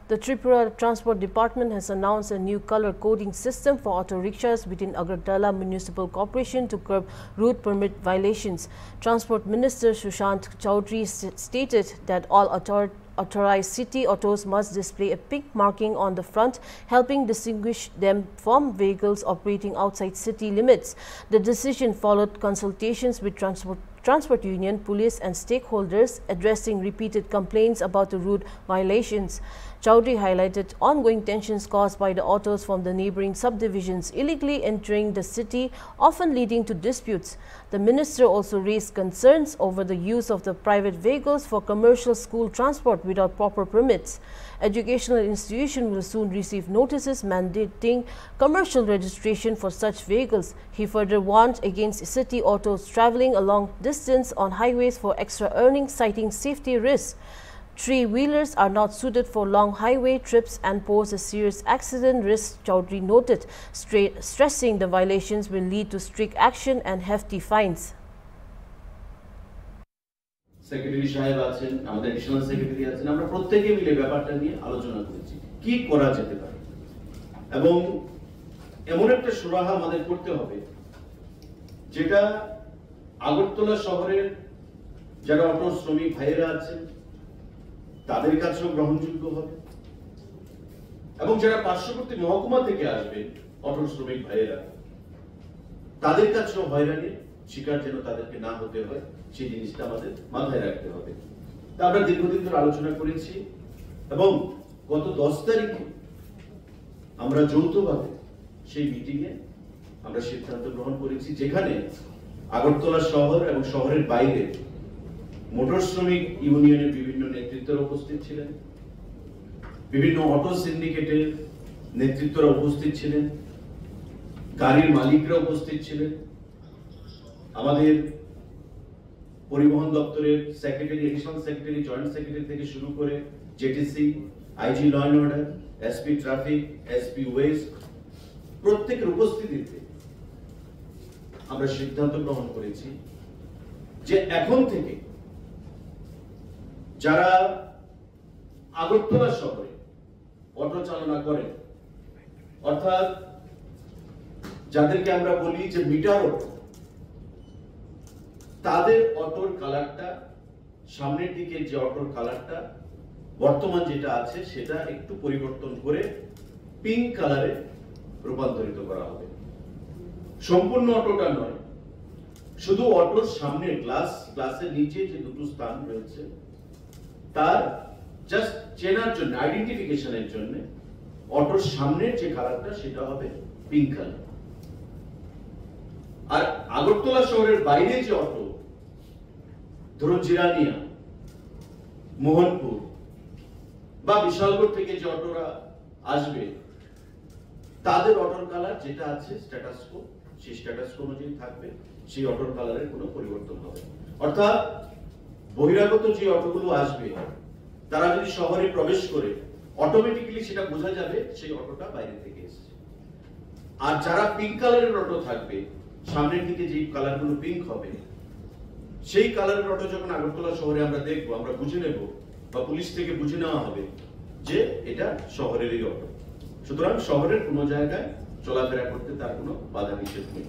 The Tripura Transport Department has announced a new color coding system for auto rickshaws within Agartala Municipal Corporation to curb route permit violations. Transport Minister Sushant Chowdhury stated that all authorized city autos must display a pink marking on the front, helping distinguish them from vehicles operating outside city limits. The decision followed consultations with Transport Union, police and stakeholders addressing repeated complaints about the route violations. Chowdhury highlighted ongoing tensions caused by the autos from the neighboring subdivisions illegally entering the city, often leading to disputes. The minister also raised concerns over the use of the private vehicles for commercial school transport without proper permits. Educational institutions will soon receive notices mandating commercial registration for such vehicles. He further warned against city autos travelling a long distance on highways for extra earnings, citing safety risks. Three-wheelers are not suited for long highway trips and pose a serious accident risk, Chowdhury noted, stressing the violations will lead to strict action and hefty fines. Secretary Shahib আছেন, আমাদের Additional Secretary আছেন, আমরা প্রত্যেকে মিলে ব্যাপারটা নিয়ে আলোচনা করেছি কি করা যেতে পারে এবং এমন একটা সুরাহা আমাদের করতে হবে যেটা আগরতলা শহরের যারা অটো শ্রমিক ভাইয়েরা আছেন তাদের কাছেও গ্রহণযোগ্য হবে এবং যারা পার্শ্ববর্তী মহকুমা থেকে আসবে অটো শ্রমিক ভাইয়েরা তাদের কাছেও হয়রানির শিকার যেন তাদেরকে না হতে হয় সেই জিনিসটা আমাদের মাথায় রাখতে হবে। তা আমরা দীর্ঘদিন ধরে আলোচনা করেছি এবং গত 10 তারিখে আমরা যৌথভাবে সেই মিটিংয়ে আমরা সিদ্ধান্ত গ্রহণ করেছি যেখানে আগরতলা শহর এবং শহরের বাইরে মোটর শ্রমিক ইউনিয়নের বিভিন্ন নেতৃত্বরা উপস্থিত ছিলেন, বিভিন্ন অটো সিন্ডিকেটের নেতৃত্বরা উপস্থিত ছিলেন, গাড়ির মালিকরা উপস্থিত ছিলেন, আমাদের পরিবহন দপ্তরের secretary, additional secretary, joint secretary থেকে শুরু করে JTC, IG law and order, SP traffic, SP west প্রত্যেকের উপস্থিতিতে আমরা সিদ্ধান্ত গ্রহণ করেছি যে এখন থেকে যারা আগরতলা শহরে অটো চালনা করেন অর্থাৎ যাদেরকে আমরা বলি যে মিটার অটো, তাদের অটোর কালারটা সামনের দিকে যে অটোর কালারটা বর্তমান যেটা আছে সেটা একটু পরিবর্তন করে পিঙ্ক কালারে রূপান্তরিত করা হবে। সম্পূর্ণ অটোটা নয়, শুধু অটোর সামনে গ্লাসের নিচে যে দুটো স্থান রয়েছে তার জাস্ট চেনার জন্য, আইডেন্টিফিকেশনের জন্য অটোর সামনের যে কালারটা সেটা হবে পিঙ্ক কালার। আর আগরতলা শহরের বাইরে যে অটো, ধরুন জিরানিয়া, মোহনপুর বা বিশালগড় থেকে যে অটোরা আসবে তাদের অটোর কালার যেটা আছে স্ট্যাটাস কো, সেই স্ট্যাটাস কো অনুযায়ী থাকবে, সেই অটোর কালারের কোনো পরিবর্তন হবে। অর্থাৎ বহিরাগত যে অটোগুলো আসবে তারা যদি শহরে প্রবেশ করে অটোমেটিক্যালি সেটা বোঝা যাবে সেই অটোটা বাইরে থেকে এসেছে। আর যারা পিঙ্ক কালারের অটো থাকবে, সামনের দিকে যে কালারগুলো পিঙ্ক হবে, সেই কালারের অটো যখন আগরতলা শহরে আমরা দেখবো, আমরা বুঝে নেব বা পুলিশ থেকে বুঝে নেওয়া হবে যে এটা শহরেরই অটো। সুতরাং শহরের কোনো জায়গায় চলাফেরা করতে তার কোনো বাধা নিষেধ নেই।